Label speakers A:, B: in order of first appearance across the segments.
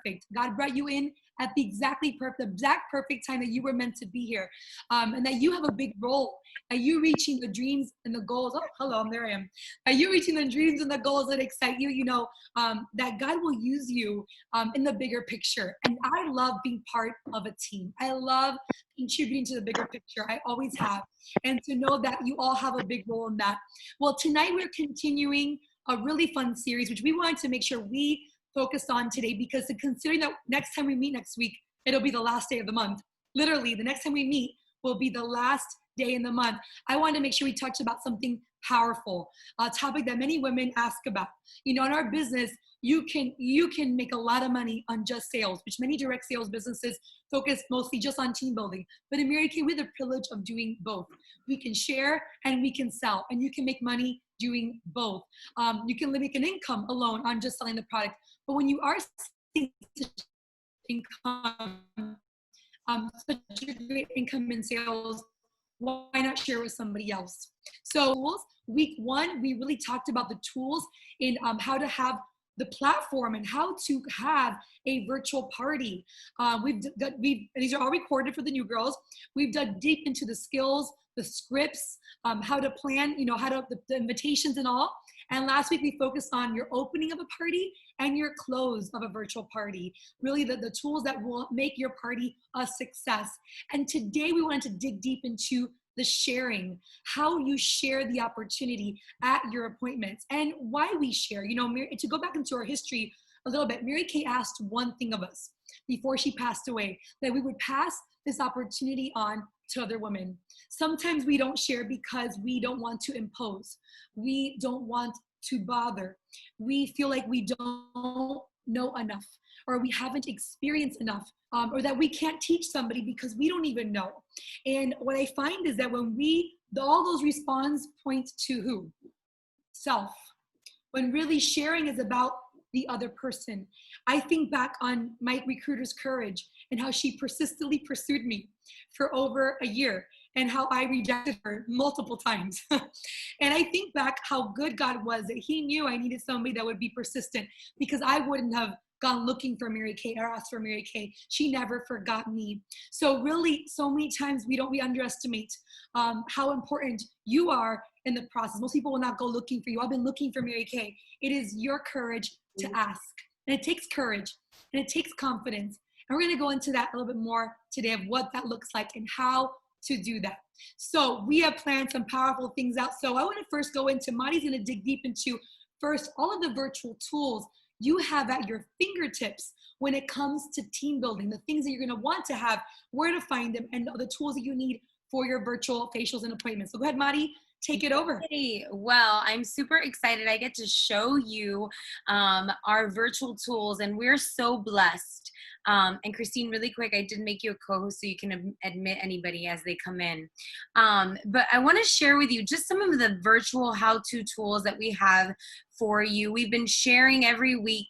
A: perfect. God brought you in at the exact perfect time that you were meant to be here, and that you have a big role. Are you reaching the dreams and the goals? Oh, hello, there I am. Are you reaching the dreams and the goals that excite you? You know, that God will use you in the bigger picture. And I love being part of a team. I love contributing to the bigger picture. I always have. And to know that you all have a big role in that. Well, tonight we're continuing a really fun series, which we wanted to make sure we focused on today, because considering that next time we meet next week, it'll be the last day of the month. Literally, the next time we meet will be the last day in the month. I wanted to make sure we touched about something powerful, a topic that many women ask about. You know, in our business, you can make a lot of money on just sales, which many direct sales businesses focus mostly just on team building. But in Mary Kay, we have the privilege of doing both. We can share and we can sell, and you can make money doing both. You can make an income alone on just selling the product. But when you are seeing income, such a great income in sales, why not share with somebody else? So week one, we really talked about the tools in how to have the platform and how to have a virtual party. These are all recorded for the new girls. We've dug deep into the skills, the scripts, how to plan, you know, the invitations and all. And last week we focused on your opening of a party and your close of a virtual party. Really the tools that will make your party a success. And today we wanted to dig deep into the sharing, how you share the opportunity at your appointments, and why we share. You know, to go back into our history a little bit, Mary Kay asked one thing of us before she passed away, that we would pass this opportunity on to other women. Sometimes we don't share because we don't want to impose. We don't want to bother. We feel like we don't know enough, or we haven't experienced enough, or that we can't teach somebody because we don't even know. And what I find is that when all those responses point to who? Self. When really sharing is about the other person. I think back on my recruiter's courage and how she persistently pursued me for over a year, and how I rejected her multiple times. And I think back how good God was, that he knew I needed somebody that would be persistent, because I wouldn't have gone looking for Mary Kay or asked for Mary Kay. She never forgot me. So really, so many times we underestimate how important you are in the process. Most people will not go looking for you. I've been looking for Mary Kay. It is your courage to ask. And it takes courage and it takes confidence. And we're going to go into that a little bit more today, of what that looks like and how to do that. So we have planned some powerful things out. So I want to first go into, Mari's going to dig deep into first all of the virtual tools you have at your fingertips when it comes to team building, the things that you're going to want to have, where to find them, and the tools that you need for your virtual facials and appointments. So go ahead, Mari, take it over.
B: Hey, well, I'm super excited. I get to show you our virtual tools, and we're so blessed. And Christine, really quick, I did make you a co-host so you can admit anybody as they come in. But I want to share with you just some of the virtual how-to tools that we have for you. We've been sharing every week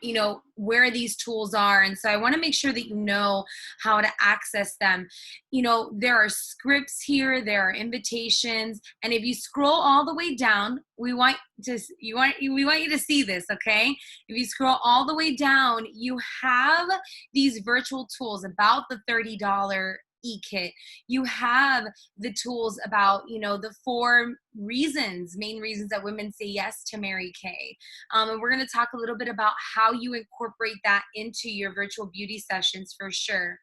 B: you know, where these tools are. And so I want to make sure that you know how to access them. You know, there are scripts here, there are invitations. And if you scroll all the way down, we want you to see this, okay? If you scroll all the way down, you have these virtual tools about the $30 e-kit. You have the tools about, you know, the main reasons that women say yes to Mary Kay. And we're going to talk a little bit about how you incorporate that into your virtual beauty sessions for sure.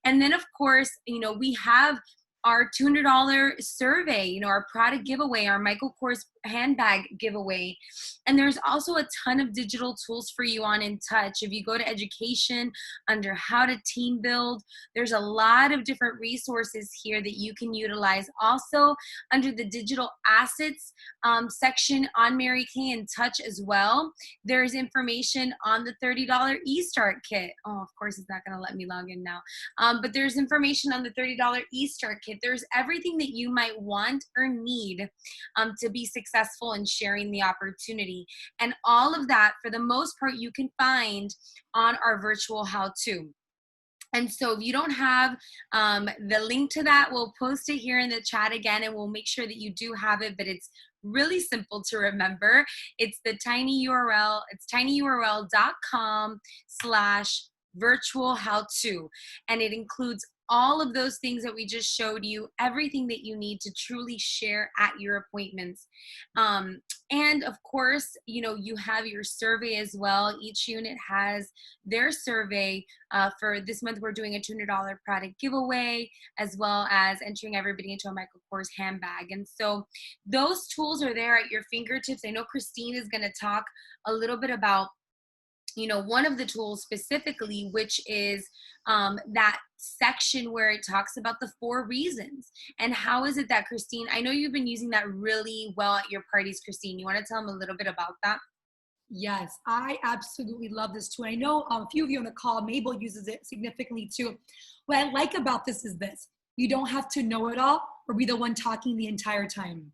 B: And then of course, you know, we have our $200 survey, you know, our product giveaway, our Michael Kors handbag giveaway. And there's also a ton of digital tools for you on InTouch. If you go to education under how to team build, there's a lot of different resources here that you can utilize. Also under the digital assets section on Mary Kay InTouch as well, there's information on the $30 eStart kit. Oh, of course it's not gonna let me log in now. But there's information on the $30 eStart kit. There's everything that you might want or need to be successful in sharing the opportunity. And all of that, for the most part, you can find on our virtual how-to. And so if you don't have the link to that, we'll post it here in the chat again, and we'll make sure that you do have it, but it's really simple to remember. It's the tiny URL. It's tinyurl.com/virtual how-to. And it includes all of those things that we just showed you, everything that you need to truly share at your appointments. And of course, you have your survey as well. Each unit has their survey. For this month, we're doing a $200 product giveaway, as well as entering everybody into a Michael Kors handbag. And so those tools are there at your fingertips. I know Christine is going to talk a little bit about one of the tools specifically, which is that section where it talks about the 4 reasons. And how is it that, Christine, I know you've been using that really well at your parties, Christine. You want to tell them a little bit about that?
A: Yes, I absolutely love this tool. I know a few of you on the call, Mabel uses it significantly too. What I like about this is this: you don't have to know it all or be the one talking the entire time.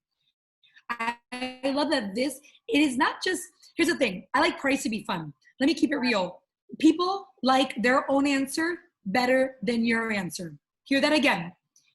A: I love that it is not just, here's the thing, I like parties to be fun. Let me keep it real. People like their own answer better than your answer. Hear that again.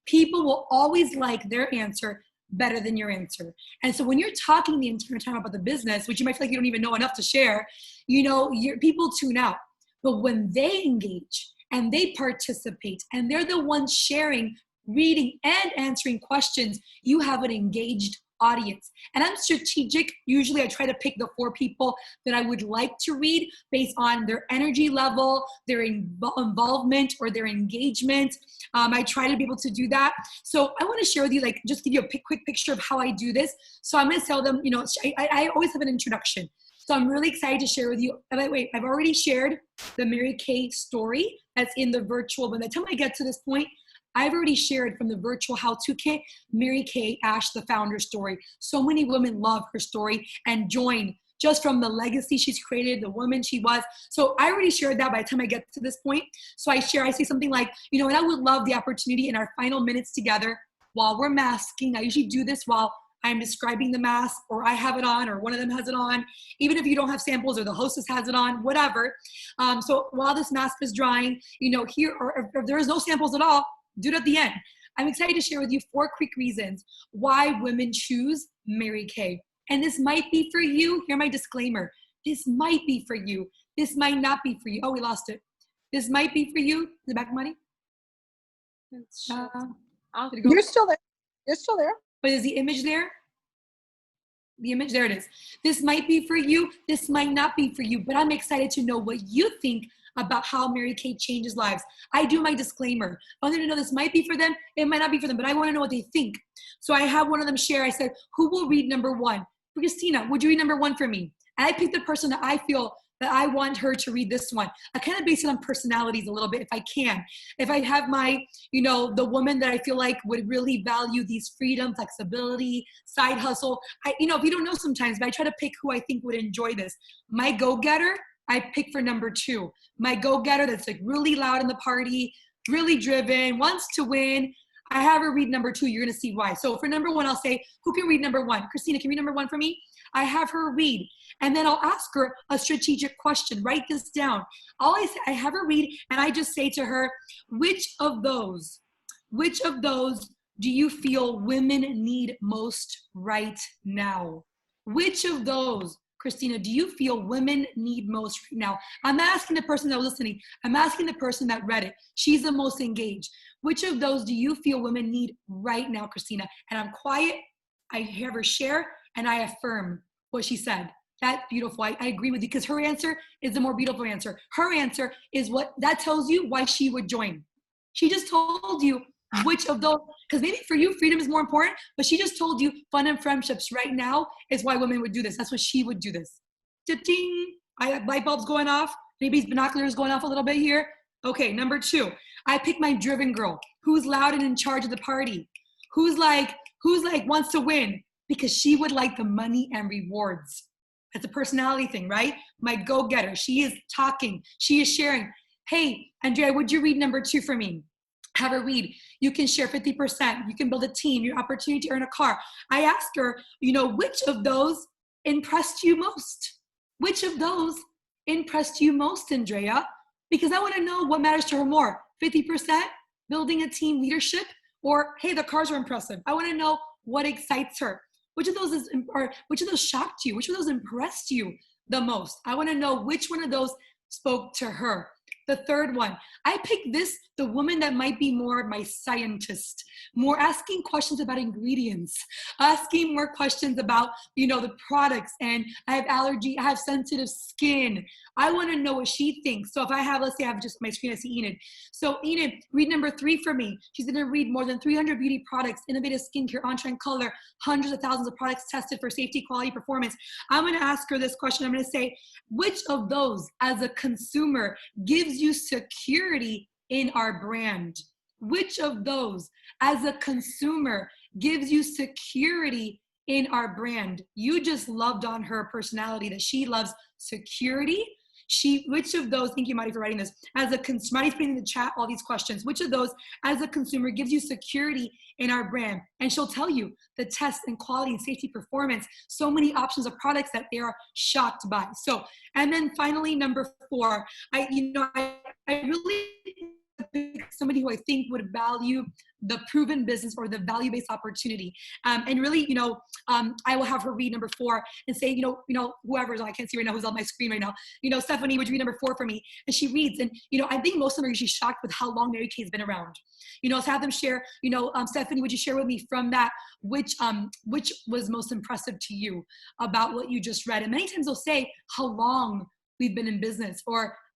A: People will always like their answer better than your answer. And so when you're talking the entire time about the business, which you might feel like you don't even know enough to share, people tune out. But when they engage and they participate and they're the ones sharing, reading, and answering questions, you have an engaged audience. And I'm strategic. Usually I try to pick the 4 people that I would like to read based on their energy level, their involvement, or their engagement. I try to be able to do that. So I want to share with you, just give you a quick picture of how I do this. So I'm going to tell them, I always have an introduction. So I'm really excited to share with you. Wait, I've already shared the Mary Kay story that's in the virtual. By the time I get to this point, I've already shared from the virtual how-to kit, Mary Kay Ash, the founder story. So many women love her story and join just from the legacy she's created, the woman she was. So I already shared that by the time I get to this point. So I say something like, and I would love the opportunity in our final minutes together while we're masking. I usually do this while I'm describing the mask, or I have it on, or one of them has it on, even if you don't have samples or the hostess has it on, whatever. So while this mask is drying, here, or if there is no samples at all, do it at the end. I'm excited to share with you 4 quick reasons why women choose Mary Kay. And this might be for you. Hear my disclaimer. This might be for you. This might not be for you. Oh, we lost it. This might be for you. The back money?
B: Did it go?
C: You're still there. You're still there.
A: But is the image there? The image, there it is. This might be for you. This might not be for you. But I'm excited to know what you think about how Mary Kay changes lives. I do my disclaimer. I want them to know this might be for them, it might not be for them, but I want to know what they think. So I have one of them share, I said, who will read number 1? Christina, would you read number 1 for me? And I picked the person that I feel that I want her to read this one. I kind of base it on personalities a little bit if I can. If I have my, the woman that I feel like would really value these freedom, flexibility, side hustle. If you don't know sometimes, but I try to pick who I think would enjoy this. My go-getter, I pick for number 2. My go-getter that's really loud in the party, really driven, wants to win. I have her read number 2. You're going to see why. So for number 1, I'll say, who can read number 1? Christina, can you read number 1 for me? I have her read. And then I'll ask her a strategic question. Write this down. I have her read, and I just say to her, which of those do you feel women need most right now? Which of those, Christina, do you feel women need most right now? I'm not asking the person that was listening. I'm asking the person that read it. She's the most engaged. Which of those do you feel women need right now, Christina? And I'm quiet. I have her share, and I affirm what she said. That's beautiful. I agree with you, because her answer is the more beautiful answer. Her answer is what that tells you why she would join. She just told you which of those, because maybe for you, freedom is more important, but she just told you fun and friendships right now is why women would do this. That's why she would do this. Ding! Light bulbs going off. Maybe his binoculars going off a little bit here. Okay, number 2. I pick my driven girl, who's loud and in charge of the party, who's like wants to win, because she would like the money and rewards. That's a personality thing, right? My go-getter. She is talking. She is sharing. Hey, Andrea, would you read number 2 for me? Have her read. You can share 50%. You can build a team. Your opportunity to earn a car. I asked her, which of those impressed you most? Which of those impressed you most, Andrea? Because I want to know what matters to her more. 50%, building a team, leadership, or, hey, the cars are impressive. I want to know what excites her. Which of those or which of those shocked you? Which of those impressed you the most? I want to know which one of those spoke to her. The third one, I picked this, the woman that might be more my scientist, more asking questions about ingredients, asking more questions about, the products, and I have allergy, I have sensitive skin. I want to know what she thinks. So if I have, let's say I have just my screen, I see Enid. So Enid, read number 3 for me. She's going to read more than 300 beauty products, innovative skincare, on-trend color, hundreds of thousands of products tested for safety, quality, performance. I'm going to ask her this question. I'm going to say, which of those as a consumer gives you security in our brand? Which of those as a consumer gives you security in our brand? You just loved on her personality, that she loves security. Which of those, thank you, Marty, for writing this, as a consumer, Marty's putting in the chat all these questions, which of those as a consumer gives you security in our brand? And she'll tell you the test and quality and safety, performance, so many options of products that they are shocked by. So, and then finally, number 4, I really pick somebody who I think would value the proven business or the value-based opportunity. And really, I will have her read number 4 and say, whoever's, I can't see right now who's on my screen right now, Stephanie, would you read number 4 for me? And she reads, and, I think most of them are usually shocked with how long Mary Kay's been around. So have them share, Stephanie, would you share with me from that, which was most impressive to you about what you just read? And many times they'll say how long we've been in business,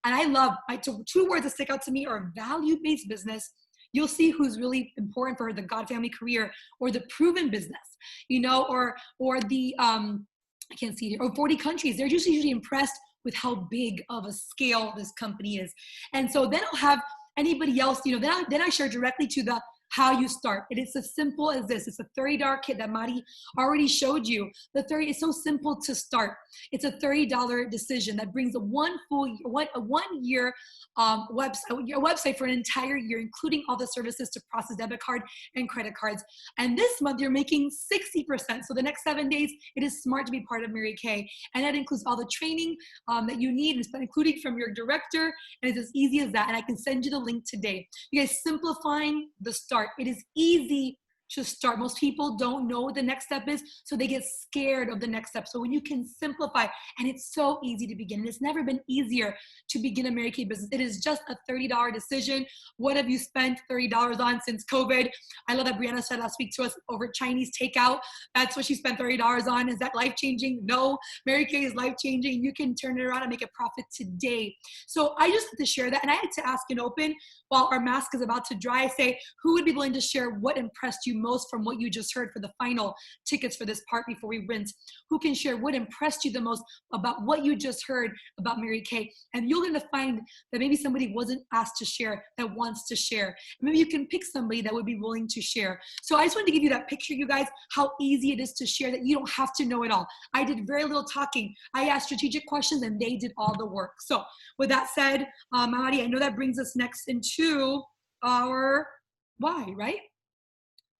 A: and I love, 2 words that stick out to me are value-based business. You'll see who's really important for her, the God family career, or the proven business, or the, I can't see it, or 40 countries. They're usually impressed with how big of a scale this company is. And so then I'll have anybody else, then I share directly to the how you start. It is as simple as this. It's a $30 kit that Mari already showed you. The 30 is so simple to start. It's a $30 decision that brings a one year website for an entire year, including all the services to process debit card and credit cards. And this month you're making 60%. So the next 7 days, it is smart to be part of Mary Kay. And that includes all the training that you need, including from your director. And it's as easy as that. And I can send you the link today. You guys, simplifying the start. It is easy to start. Most people don't know what the next step is, so they get scared of the next step. So when you can simplify, and it's so easy to begin, and it's never been easier to begin a Mary Kay business. It is just a $30 decision. What have you spent $30 on since COVID? I love that Brianna said last week to us over Chinese takeout. That's what she spent $30 on. Is that life-changing? No. Mary Kay is life-changing. You can turn it around and make a profit today. So I just had to share that, and I had to ask in open while our mask is about to dry, say, who would be willing to share what impressed you most from what you just heard for the final tickets for this part before we rinse? Who can share what impressed you the most about what you just heard about Mary Kay? And you're going to find that maybe somebody wasn't asked to share that wants to share. Maybe you can pick somebody that would be willing to share. So I just wanted to give you that picture, you guys, how easy it is to share, that you don't have to know it all. I did very little talking. I asked strategic questions and they did all the work. So with that said, Mahadi, I know that brings us next into our why, right?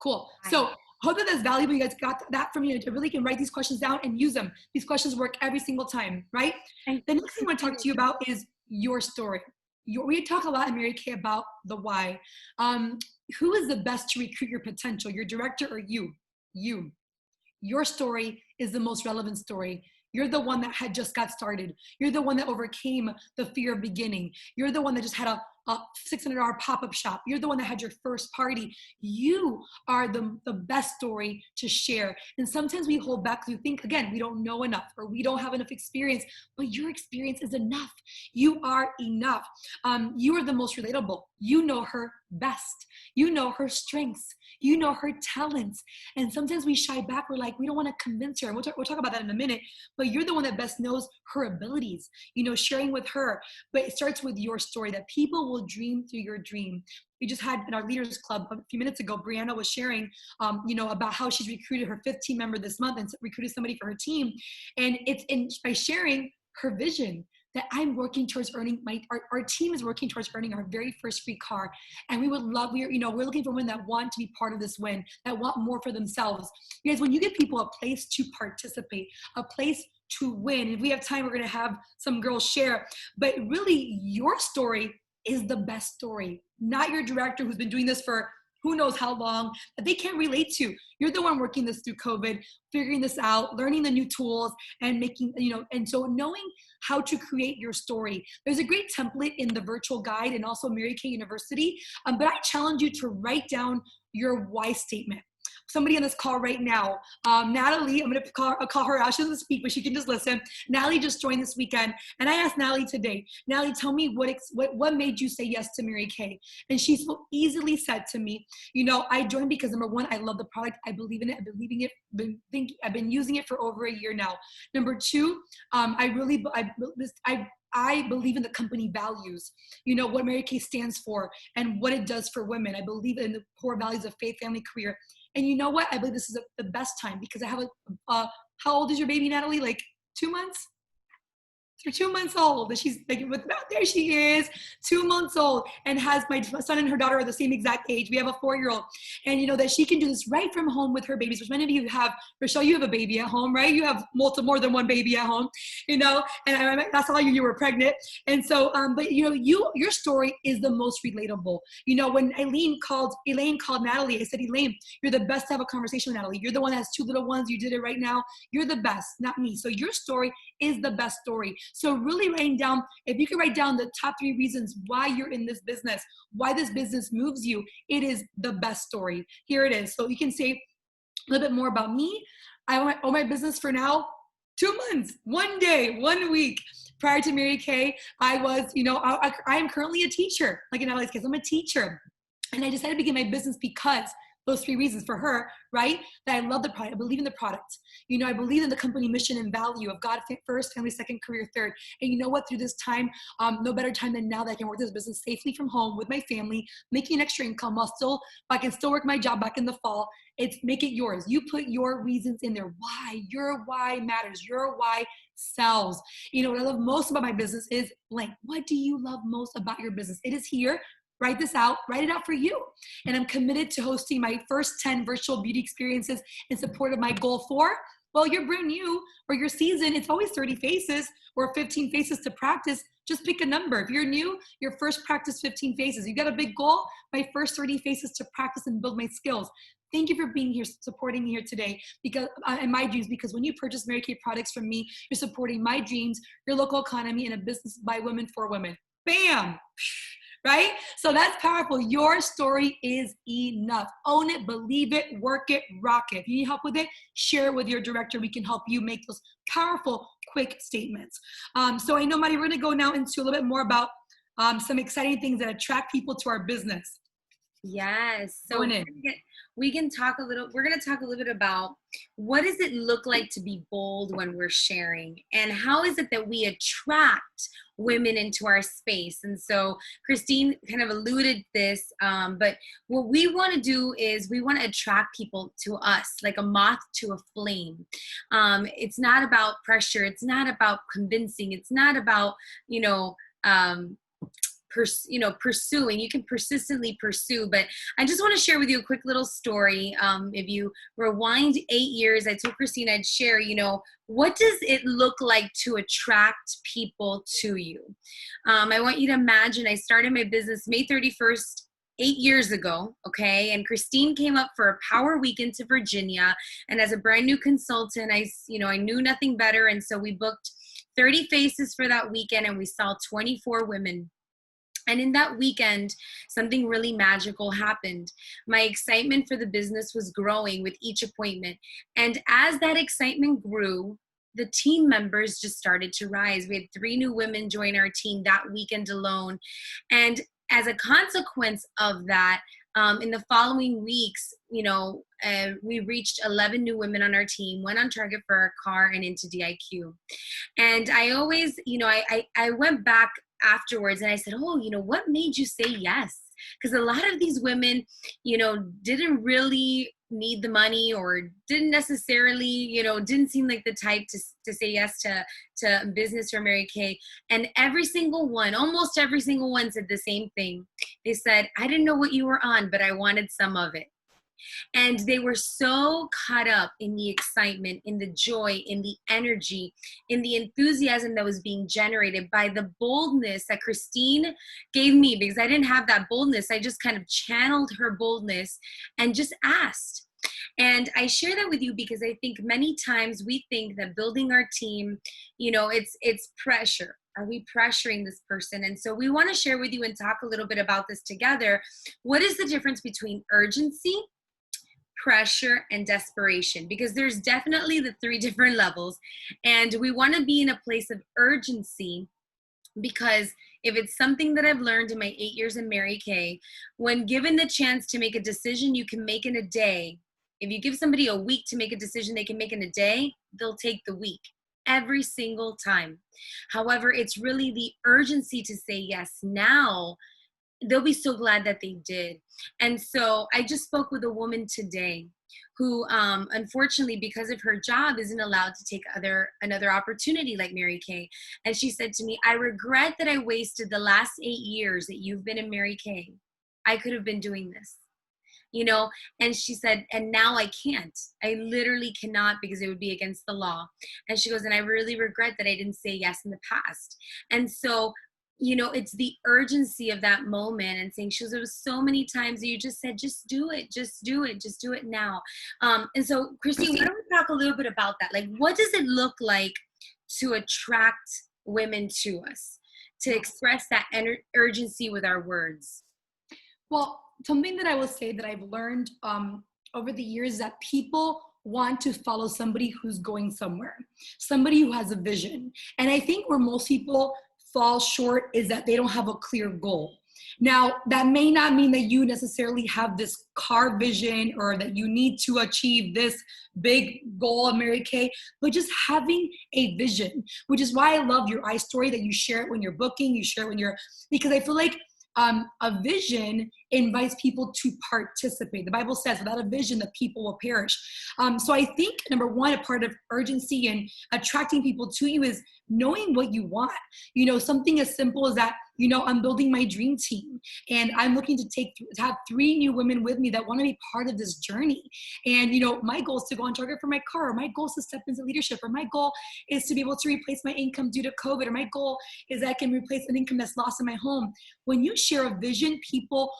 A: Cool. So hope that that's valuable. You guys got that from you. I really can write these questions down and use them. These questions work every single time, right? The next thing I want to talk to you about is your story. We talk a lot in Mary Kay about the why. Who is the best to recruit your potential, your director or you? You. Your story is the most relevant story. You're the one that had just got started. You're the one that overcame the fear of beginning. You're the one that just had a $600 pop-up shop. You're the one that had your first party. You are the best story to share. And sometimes we hold back because we think, again, we don't know enough or we don't have enough experience, but your experience is enough. You are enough. You are the most relatable. You know her best. You know her strengths. You know her talents. And sometimes we shy back. We're like, we don't want to convince her. We'll talk about that in a minute, but you're the one that best knows her abilities, sharing with her. But it starts with your story, that people will dream through your dream. We just had in our Leaders Club a few minutes ago, Brianna was sharing, about how she's recruited her 5th team member this month and recruited somebody for her team. And it's by sharing her vision that I'm working towards earning our team is working towards earning our very first free car. And we would love, we're looking for women that want to be part of this win, that want more for themselves. Because when you give people a place to participate, a place to win, if we have time, we're going to have some girls share, but really your story is the best story, not your director who's been doing this for who knows how long, that they can't relate to. You're the one working this through COVID, figuring this out, learning the new tools, and making, and so knowing how to create your story. There's a great template in the virtual guide and also Mary Kay University, but I challenge you to write down your why statement. Somebody on this call right now, Natalie, I'm gonna call her out. She doesn't speak, but she can just listen. Natalie just joined this weekend, and I asked Natalie today, Natalie, tell me what made you say yes to Mary Kay? And she so easily said to me, I joined because number one, I love the product, I believe in it, I've been using it for over a year now. Number two, I believe in the company values, what Mary Kay stands for and what it does for women. I believe in the core values of faith, family, career. And you know what? I believe this is the best time because I have how old is your baby, Natalie? Like 2 months? They're 2 months old, and she's like, there she is, 2 months old, and has my son and her daughter are the same exact age. We have a 4-year-old, and that she can do this right from home with her babies. Which many of you have. Rochelle, you have a baby at home, right? You have more than one baby at home, and that's how you were pregnant. And so, but your story is the most relatable. When Elaine called Natalie, I said, Elaine, you're the best to have a conversation with Natalie. You're the one that has 2 little ones. You did it right now. You're the best, not me. So your story is the best story. So really writing down, if you can write down the top 3 reasons why you're in this business, why this business moves you, it is the best story. Here it is. So you can say a little bit more about me. I own my business for now 2 months, 1 day, 1 week. Prior to Mary Kay, I was, I am currently a teacher. Like in Natalie's case, I'm a teacher. And I decided to begin my business because those 3 reasons for her, right? That I love the product. I believe in the product. I believe in the company mission and value of God first, family second, career third. And you know what? Through this time, no better time than now that I can work this business safely from home with my family, making an extra income I can still work my job back in the fall. Make it yours. You put your reasons in there. Why? Your why matters. Your why sells. What I love most about my business is blank. What do you love most about your business? It is here. Write this out, write it out for you. And I'm committed to hosting my first 10 virtual beauty experiences in support of my goal for, well, you're brand new or your season, it's always 30 faces or 15 faces to practice. Just pick a number. If you're new, your first practice 15 faces. You got a big goal, my first 30 faces to practice and build my skills. Thank you for being here, supporting me here today because and my dreams, because when you purchase Mary Kay products from me, you're supporting my dreams, your local economy, and a business by women for women. Bam! Right? So that's powerful. Your story is enough. Own it, believe it, work it, rock it. If you need help with it, share it with your director. We can help you make those powerful, quick statements. So I know, Mari, we're going to go now into a little bit more about some exciting things that attract people to our business.
B: Yes. So we can talk we're going to talk a little bit about what does it look like to be bold when we're sharing, and how is it that we attract women into our space. And so Christine kind of alluded this, but what we want to do is we want to attract people to us like a moth to a flame. It's not about pressure. It's not about convincing. It's not about, pursuing. You can persistently pursue, but I just want to share with you a quick little story. If you rewind 8 years, I told Christine I'd share, what does it look like to attract people to you? I want you to imagine I started my business May 31st, 8 years ago, okay? And Christine came up for a power weekend to Virginia. And as a brand new consultant, I knew nothing better. And so we booked 30 faces for that weekend, and we saw 24 women. And in that weekend, something really magical happened. My excitement for the business was growing with each appointment. And as that excitement grew, the team members just started to rise. We had 3 new women join our team that weekend alone. And as a consequence of that, in the following weeks, we reached 11 new women on our team, went on target for our car and into DIQ. And I always, I went back afterwards and I said, what made you say yes? Because a lot of these women, didn't really need the money or didn't necessarily, didn't seem like the type to say yes to business or Mary Kay. And almost every single one said the same thing. They said, I didn't know what you were on, but I wanted some of it. And they were so caught up in the excitement, in the joy, in the energy, in the enthusiasm that was being generated by the boldness that Christine gave me, because I didn't have that boldness. I just kind of channeled her boldness and just asked. And I share that with you because I think many times we think that building our team, it's pressure. Are we pressuring this person? And so we want to share with you and talk a little bit about this together. What is the difference between urgency, pressure, and desperation? Because there's definitely the three different levels. And we want to be in a place of urgency because if it's something that I've learned in my 8 years in Mary Kay, when given the chance to make a decision you can make in a day, if you give somebody a week to make a decision they can make in a day, they'll take the week every single time. However, it's really the urgency to say yes now. They'll be so glad that they did. And so I just spoke with a woman today who unfortunately, because of her job, isn't allowed to take another opportunity like Mary Kay. And she said to me, I regret that I wasted the last 8 years that you've been in Mary Kay. I could have been doing this. And she said, and now I can't. I literally cannot because it would be against the law. And she goes, and I really regret that I didn't say yes in the past. And so, it's the urgency of that moment and saying, there was so many times that you just said, just do it now. And so, Christine, why don't we talk a little bit about that? Like, what does it look like to attract women to us, to express that urgency with our words?
A: Well, something that I will say that I've learned over the years is that people want to follow somebody who's going somewhere, somebody who has a vision. And I think where most people fall short is that they don't have a clear goal. Now, that may not mean that you necessarily have this car vision or that you need to achieve this big goal of Mary Kay, but just having a vision, which is why I love your iStory that you share it when you're booking, you share it when because I feel like a vision invites people to participate. The Bible says without a vision, the people will perish. So I think number one, a part of urgency and attracting people to you is knowing what you want. Something as simple as that, I'm building my dream team and I'm looking to have 3 new women with me that want to be part of this journey. And, my goal is to go on target for my car. Or my goal is to step into leadership. Or my goal is to be able to replace my income due to COVID. Or my goal is that I can replace an income that's lost in my home. When you share a vision, people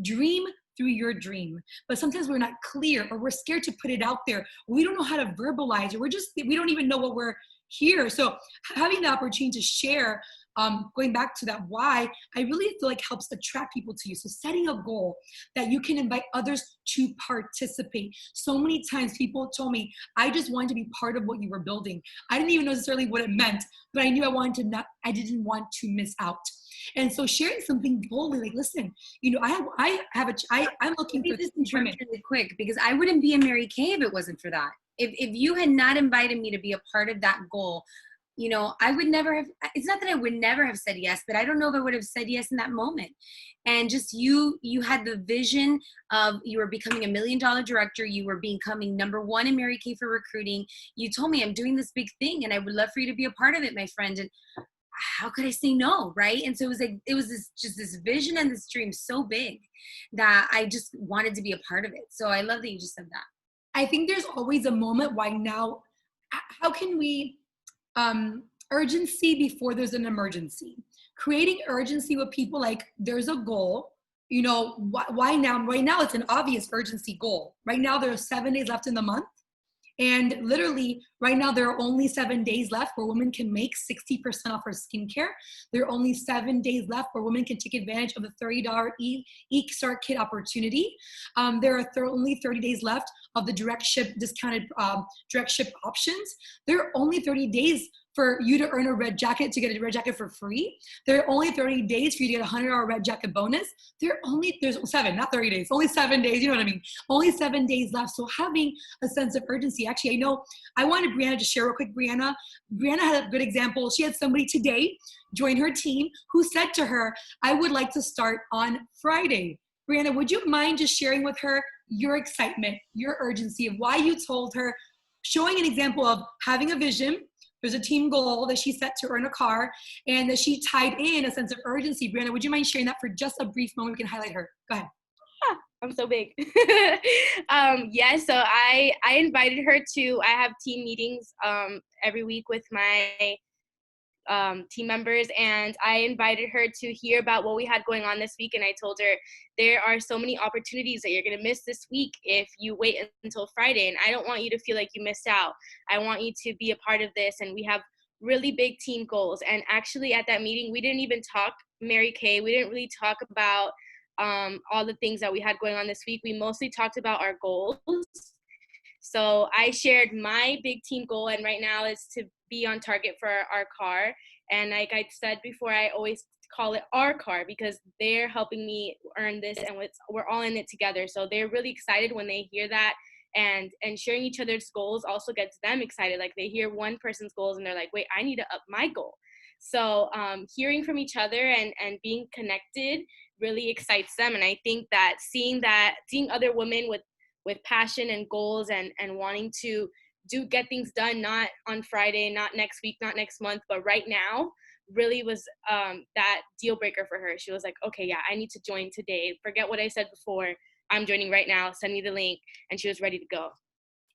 A: dream through your dream. But sometimes we're not clear or we're scared to put it out there. We don't know how to verbalize it. We don't even know what we're here. So having the opportunity to share, going back to that why, I really feel like helps attract people to you. So setting a goal that you can invite others to participate. So many times people told me, I just wanted to be part of what you were building. I didn't even know necessarily what it meant, but I knew I didn't want to miss out. And so sharing something boldly, like, listen, I'm looking for this women.
B: Really quick, because I wouldn't be in Mary Kay if it wasn't for that. If you had not invited me to be a part of that goal, I would never have, it's not that I would never have said yes, but I don't know if I would have said yes in that moment. And just you had the vision of, you were becoming $1 million director. You were becoming #1 in Mary Kay for recruiting. You told me, I'm doing this big thing and I would love for you to be a part of it, my friend. And how could I say no, right? And so it was this vision and this dream so big that I just wanted to be a part of it. So I love that you just said that.
A: I think there's always a moment why now, how can we, urgency before there's an emergency, creating urgency with people, like there's a goal, why now? Right now it's an obvious urgency goal. Right now there are 7 days left in the month. And literally right now there are only 7 days left where women can make 60% off her skincare. There are only 7 days left where women can take advantage of the $30 e-start kit opportunity. There are only 30 days left of the direct ship discounted direct ship options. There are only 30 days for you to earn a red jacket, to get a red jacket for free. There are only 30 days for you to get a $100 red jacket bonus. There's 7, not 30 days, only 7 days, you know what I mean? Only 7 days left. So having a sense of urgency. Actually, I know I wanted Brianna to share real quick. Brianna had a good example. She had somebody today join her team who said to her, I would like to start on Friday. Brianna, would you mind just sharing with her your excitement, your urgency of why you told her, showing an example of having a vision. There's a team goal that she set to earn a car, and that she tied in a sense of urgency. Brianna, would you mind sharing that for just a brief moment? We can highlight her. Go ahead.
D: I'm so big. Yeah, so I invited her to, I have team meetings every week with my team members, and I invited her to hear about what we had going on this week, and I told her there are so many opportunities that you're going to miss this week if you wait until Friday, and I don't want you to feel like you missed out. I want you to be a part of this, and we have really big team goals. And actually at that meeting, we didn't even talk Mary Kay. We didn't really talk about all the things that we had going on this week. We mostly talked about our goals. So I shared my big team goal, and right now is to be on target for our car. And like I said before, I always call it our car because they're helping me earn this, and we're all in it together. So they're really excited when they hear that, and sharing each other's goals also gets them excited. Like they hear one person's goals and they're like, wait, I need to up my goal. So hearing from each other and being connected really excites them. And I think that seeing other women with passion and goals and wanting to get things done, not on Friday, not next week, not next month, but right now, really was that deal breaker for her. She was like, okay, yeah, I need to join today. Forget what I said before. I'm joining right now. Send me the link. And she was ready to go.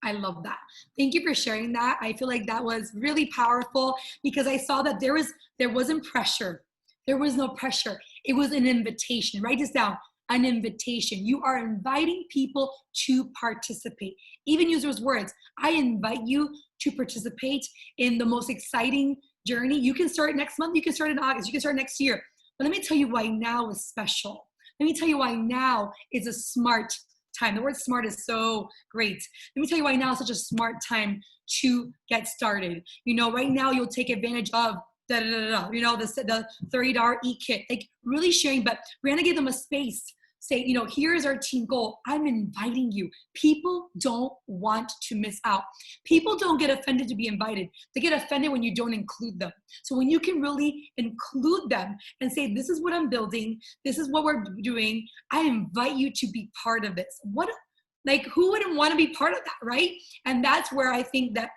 A: I love that. Thank you for sharing that. I feel like that was really powerful because I saw that there wasn't pressure. There was no pressure. It was an invitation. Write this down. An invitation. You are inviting people to participate. Even use those words. I invite you to participate in the most exciting journey. You can start next month. You can start in August. You can start next year. But let me tell you why now is special. Let me tell you why now is a smart time. The word smart is so great. Let me tell you why now is such a smart time to get started. Right now you'll take advantage of the $30 e-kit, like really sharing. But Brianna gave them a space. Say, here's our team goal. I'm inviting you. People don't want to miss out. People don't get offended to be invited. They get offended when you don't include them. So when you can really include them and say, this is what I'm building. This is what we're doing. I invite you to be part of this. Who wouldn't want to be part of that, right? And that's where I think that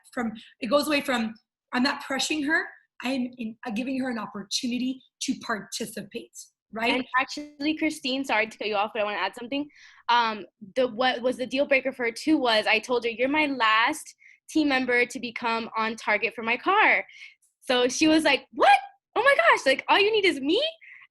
A: it goes away from, I'm not pressuring her. I'm giving her an opportunity to participate. Right.
D: And actually, Christine, sorry to cut you off, but I want to add something. What was the deal breaker for her too was I told her, you're my last team member to become on target for my car. So she was like, what? Oh my gosh, like all you need is me?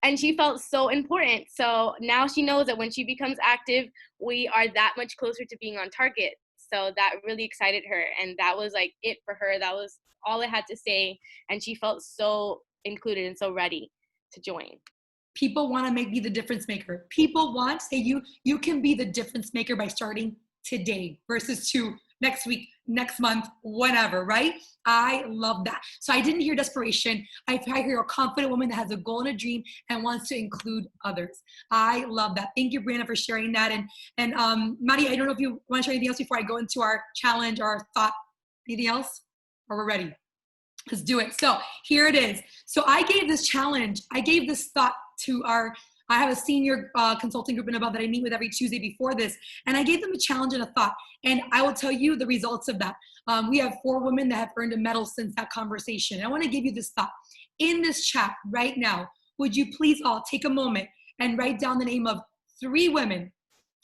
D: And she felt so important. So now she knows that when she becomes active, we are that much closer to being on target. So that really excited her. And that was like it for her. That was all I had to say. And she felt so included and so ready to join.
A: People want to be the difference maker. People want, say you can be the difference maker by starting today versus to next week, next month, whenever, right? I love that. So I didn't hear desperation. I hear a confident woman that has a goal and a dream and wants to include others. I love that. Thank you, Brianna, for sharing that. And Mari, I don't know if you want to share anything else before I go into our challenge or our thought. Anything else? Or we're ready? Let's do it. So here it is. So I gave this challenge. I gave this thought to I have a senior consulting group in Above that I meet with every Tuesday before this. And I gave them a challenge and a thought. And I will tell you the results of that. We have 4 women that have earned a medal since that conversation. I want to give you this thought. In this chat right now, would you please all take a moment and write down the name of 3 women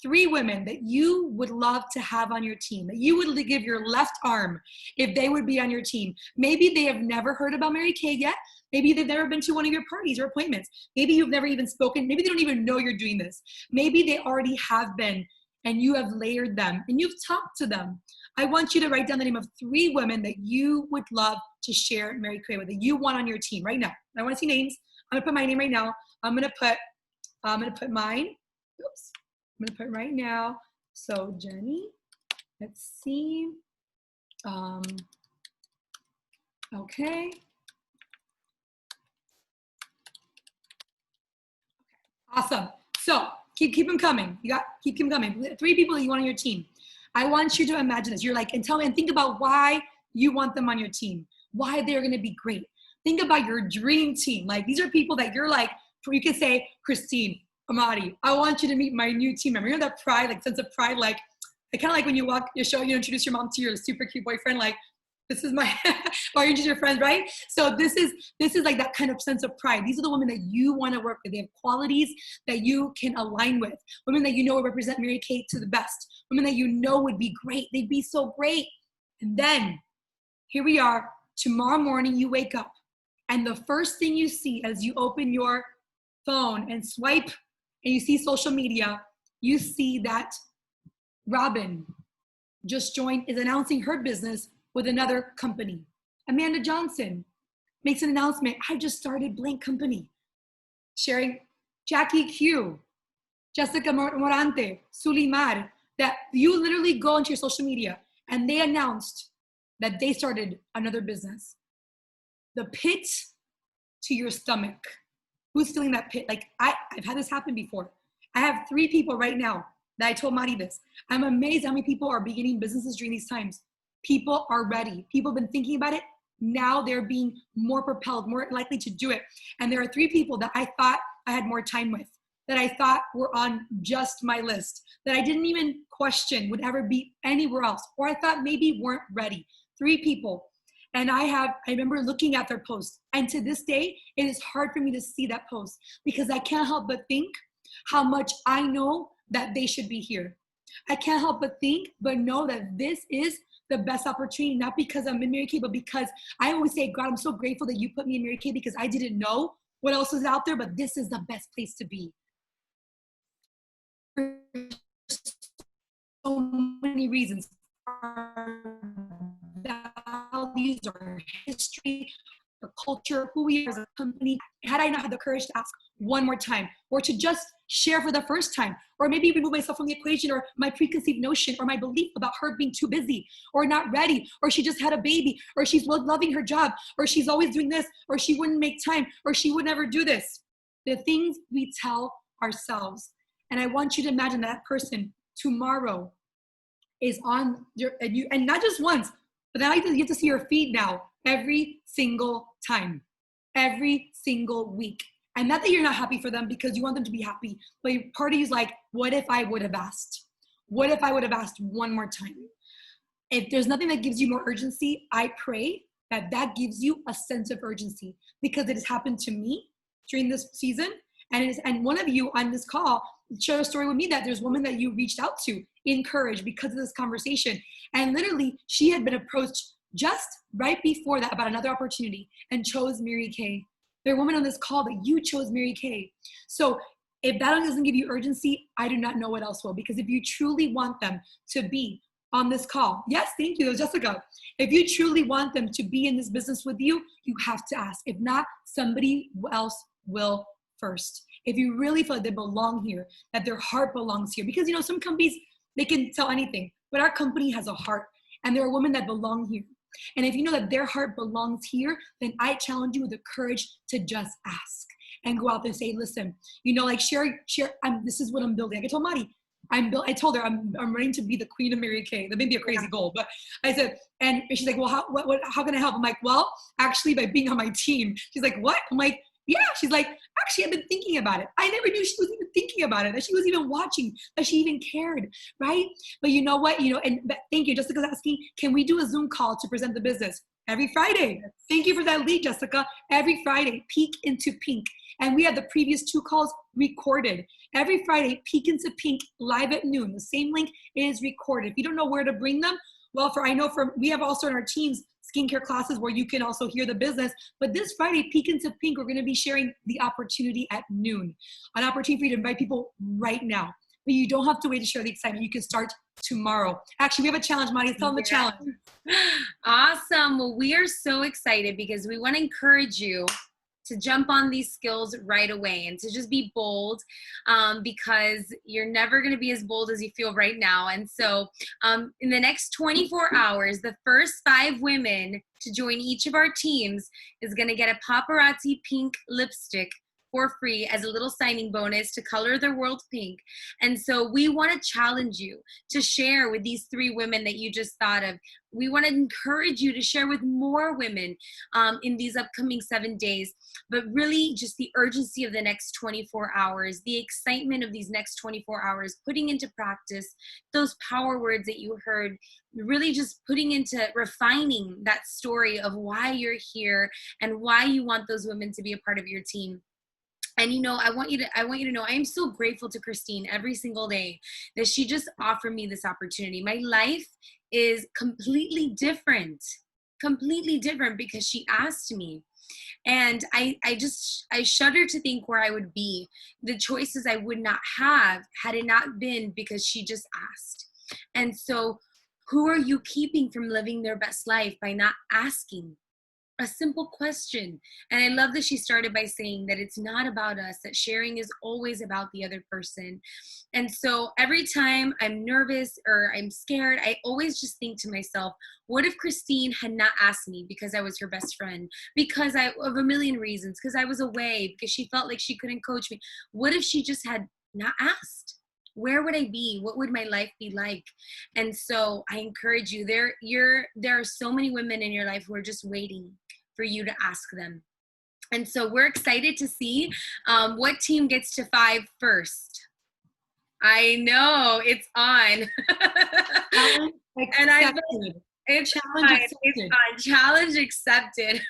A: that you would love to have on your team, that you would give your left arm if they would be on your team. Maybe they have never heard about Mary Kay yet. Maybe they've never been to one of your parties or appointments. Maybe you've never even spoken. Maybe they don't even know you're doing this. Maybe they already have been and you have layered them and you've talked to them. I want you to write down the name of 3 women that you would love to share Mary Kay with, that you want on your team right now. I want to see names. I'm gonna put my name right now. I'm gonna put mine. Oops. I'm gonna put right now. So Jenny, let's see. Okay. Awesome. So keep them coming. Keep them coming. 3 people that you want on your team. I want you to imagine this. You're like, and think about why you want them on your team. Why they're gonna be great. Think about your dream team. Like these are people that you're like, you can say, Christine, Amadi, I want you to meet my new team member. You know that pride, like sense of pride, like kind of like when you walk your show, you introduce your mom to your super cute boyfriend, like This is my orange is your friend, right? So this is like that kind of sense of pride. These are the women that you want to work with. They have qualities that you can align with. Women that you know will represent Mary Kay to the best. Women that you know would be great. They'd be so great. And then here we are. Tomorrow morning you wake up, and the first thing you see as you open your phone and swipe and you see social media, you see that Robin just joined, is announcing her business with another company. Amanda Johnson makes an announcement. I just started blank company. Sharing Jackie Q, Jessica Morante, Sulimar, that you literally go into your social media and they announced that they started another business. The pit to your stomach. Who's feeling that pit? Like I've had this happen before. I have 3 people right now that I told Mari this. I'm amazed how many people are beginning businesses during these times. People are ready. People have been thinking about it. Now they're being more propelled, more likely to do it. And there are 3 people that I thought I had more time with, that I thought were on just my list, that I didn't even question would ever be anywhere else, or I thought maybe weren't ready. 3 people. And I remember looking at their post. And to this day, it is hard for me to see that post because I can't help but think how much I know that they should be here. I can't help but think, but know that this is the best opportunity, not because I'm in Mary Kay, but because I always say, God, I'm so grateful that you put me in Mary Kay because I didn't know what else is out there, but this is the best place to be. For so many reasons. Our values, our history, our culture, who we are as a company. Had I not had the courage to ask one more time, or to just share for the first time, or maybe remove myself from the equation, or my preconceived notion, or my belief about her being too busy, or not ready, or she just had a baby, or she's loving her job, or she's always doing this, or she wouldn't make time, or she would never do this. The things we tell ourselves. And I want you to imagine that person tomorrow is on your, and not just once, but now you get to see her feed now every single time, every single week. And not that you're not happy for them because you want them to be happy, but part of you is like, what if I would have asked? What if I would have asked one more time? If there's nothing that gives you more urgency, I pray that that gives you a sense of urgency, because it has happened to me during this season. And one of you on this call shared a story with me that there's a woman that you reached out to, encouraged because of this conversation. And literally she had been approached just right before that about another opportunity and chose Mary Kay. There are women on this call that you chose Mary Kay. So if that doesn't give you urgency, I do not know what else will. Because if you truly want them to be on this call, yes, thank you, Jessica. If you truly want them to be in this business with you, you have to ask. If not, somebody else will first. If you really feel like they belong here, that their heart belongs here. Because, some companies, they can tell anything, but our company has a heart, and there are women that belong here. And if you know that their heart belongs here, then I challenge you with the courage to just ask and go out there and say, listen, share, this is what I'm building. I told Mari, I told her I'm ready to be the queen of Mary Kay. That may be a crazy goal, but I said, and she's like, well, how can I help? I'm like, well, actually by being on my team. She's like, what? I'm like, yeah. She's like, actually, I've been thinking about it. I never knew she was even thinking about it, that she was even watching, that she even cared, right? But you know what? But thank you. Jessica's asking, can we do a Zoom call to present the business? Every Friday. Thank you for that lead, Jessica. Every Friday, Peek into Pink. And we have the previous 2 calls recorded. Every Friday, Peek into Pink, live at noon. The same link is recorded. If you don't know where to bring them, well, we have also in our teams skincare classes where you can also hear the business. But this Friday, Peek into Pink, we're going to be sharing the opportunity at noon. An opportunity for you to invite people right now. But you don't have to wait to share the excitement. You can start tomorrow. Actually, we have a challenge, Mari. Tell them the challenge.
B: Awesome. Well, we are so excited because we want to encourage you to jump on these skills right away and to just be bold, because you're never going to be as bold as you feel right now. And so in the next 24 hours, the first 5 women to join each of our teams is going to get a paparazzi pink lipstick for free as a little signing bonus to color their world pink. And so we want to challenge you to share with these 3 women that you just thought of. We want to encourage you to share with more women in these upcoming 7 days, but really just the urgency of the next 24 hours, the excitement of these next 24 hours, putting into practice those power words that you heard, really just putting into refining that story of why you're here and why you want those women to be a part of your team. And I want you to know I am so grateful to Christine every single day that she just offered me this opportunity. My life is completely different because she asked me. And I shudder to think where I would be, the choices I would not have had it not been because she just asked. And so who are you keeping from living their best life by not asking a simple question? And I love that she started by saying that it's not about us, that sharing is always about the other person. And so every time I'm nervous or I'm scared, I always just think to myself, what if Christine had not asked me because I was her best friend, because of a million reasons, because I was away, because she felt like she couldn't coach me? What if she just had not asked? Where would I be? What would my life be like? And so I encourage you, there are so many women in your life who are just waiting for you to ask them. And so we're excited to see what team gets to 5 first. I know, it's on. And it's on. Challenge accepted.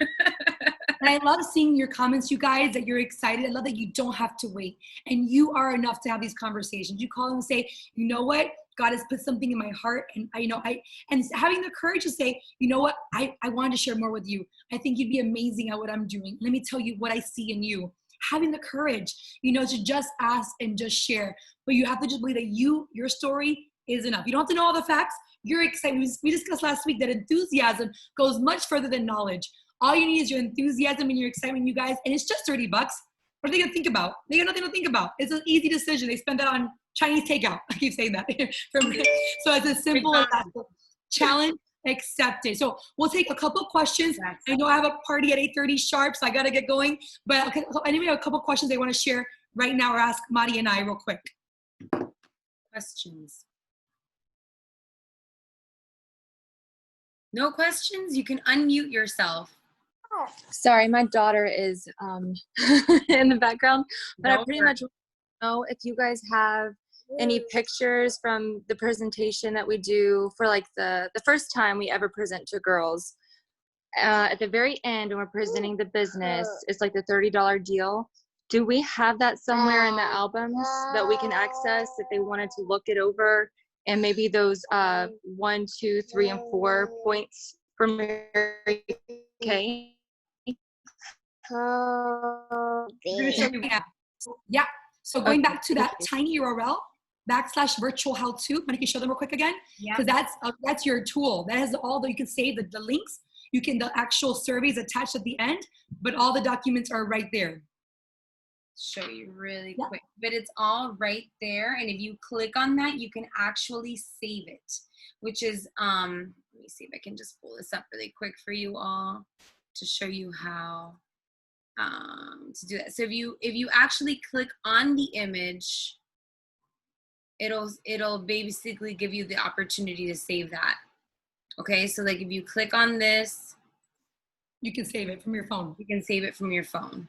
A: And I love seeing your comments, you guys, that you're excited. I love that you don't have to wait. And you are enough to have these conversations. You call and say, you know what? God has put something in my heart. And and having the courage to say, you know what? I wanted to share more with you. I think you'd be amazing at what I'm doing. Let me tell you what I see in you. Having the courage, to just ask and just share. But you have to just believe that your story is enough. You don't have to know all the facts. You're excited. We discussed last week that enthusiasm goes much further than knowledge. All you need is your enthusiasm and your excitement, you guys. And it's just $30. What are they going to think about? They got nothing to think about. It's an easy decision. They spend that on Chinese takeout. I keep saying that. So it's as simple as that. Challenge accepted. So we'll take a couple questions. I know I have a party at 8:30 sharp, so I got to get going. But okay, so anybody have a couple questions they want to share right now or ask Mari and I real quick?
B: Questions? No questions? You can unmute yourself.
E: Sorry, my daughter is in the background, but I pretty much know if you guys have any pictures from the presentation that we do for like the first time we ever present to girls. At the very end, when we're presenting the business, it's like the $30 deal. Do we have that somewhere in the albums that we can access if they wanted to look it over? And maybe those 1, 2, 3, and 4 points from Mary Kay.
A: Yeah. So going back to that tiny URL /virtual how-to. Can you show them real quick again? Because that's your tool. That has you can save the links. The actual surveys attached at the end, but all the documents are right there.
B: Show you really quick, but it's all right there. And if you click on that, you can actually save it, which is, let me see if I can just pull this up really quick for you all to show you how to do that. So if you actually click on the image, it'll basically give you the opportunity to save that. Okay, so like if you click on this,
A: you can save it from your phone.
B: You can save it from your phone.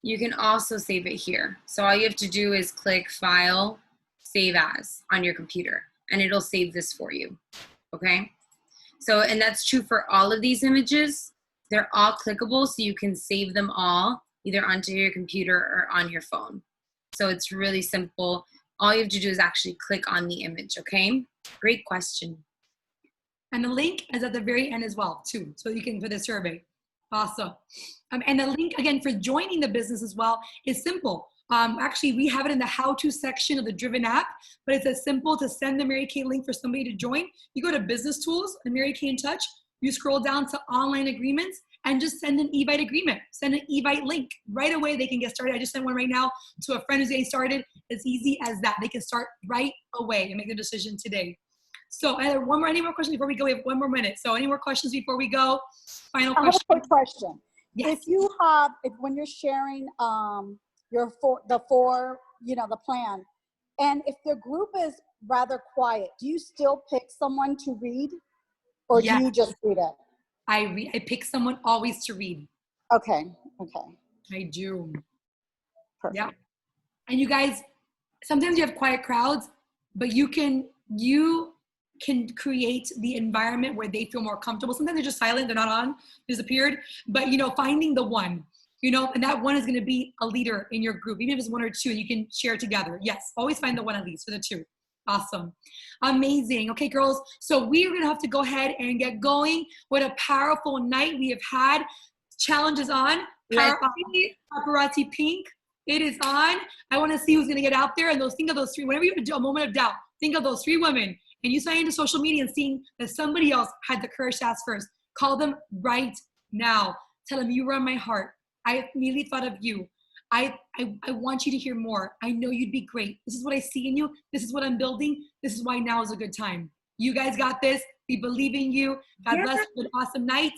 B: You can also save it here. So all you have to do is click File, Save As on your computer, and it'll save this for you, okay? So, and that's true for all of these images. They're all clickable, so you can save them all either onto your computer or on your phone. So it's really simple. All you have to do is actually click on the image, okay? Great question.
A: And the link is at the very end as well, too, so you can for the survey. Awesome. And the link, again, for joining the business as well is simple. Actually, we have it in the how-to section of the Driven app, but it's as simple to send the Mary Kay link for somebody to join. You go to Business Tools and Mary Kay in Touch. You scroll down to Online Agreements and just send an Evite agreement. Send an Evite link. Right away, they can get started. I just sent one right now to a friend who's getting started. It's easy as that. They can start right away and make the decision today. So any more questions before we go? We have 1 more minute. So any more questions before we go? Final question.
C: I have a quick question.
A: Yes.
C: When you're sharing the plan, and if the group is rather quiet, do you still pick someone to read, or
A: Yes.
C: do you just read it?
A: I pick someone always to read.
C: Okay.
A: I do.
C: Perfect.
A: Yeah. And you guys, sometimes you have quiet crowds, but you can create the environment where they feel more comfortable. Sometimes they're just silent, they're not on, disappeared. But finding the one, and that one is going to be a leader in your group, even if it's one or two, and you can share together. Yes, always find the one at least for the two. Awesome. Amazing. Okay, girls. So we are going to have to go ahead and get going. What a powerful night we have had. Challenge is on. Paparazzi Pink. It is on. I want to see who's going to get out there. And think of those three. Whenever you have a moment of doubt, think of those three women. And you sign into social media and seeing that somebody else had the courage to ask first. Call them right now. Tell them you were on my heart. I immediately thought of you. I want you to hear more. I know you'd be great. This is what I see in you. This is what I'm building. This is why now is a good time. You guys got this. We believe in you. God bless you. An awesome night.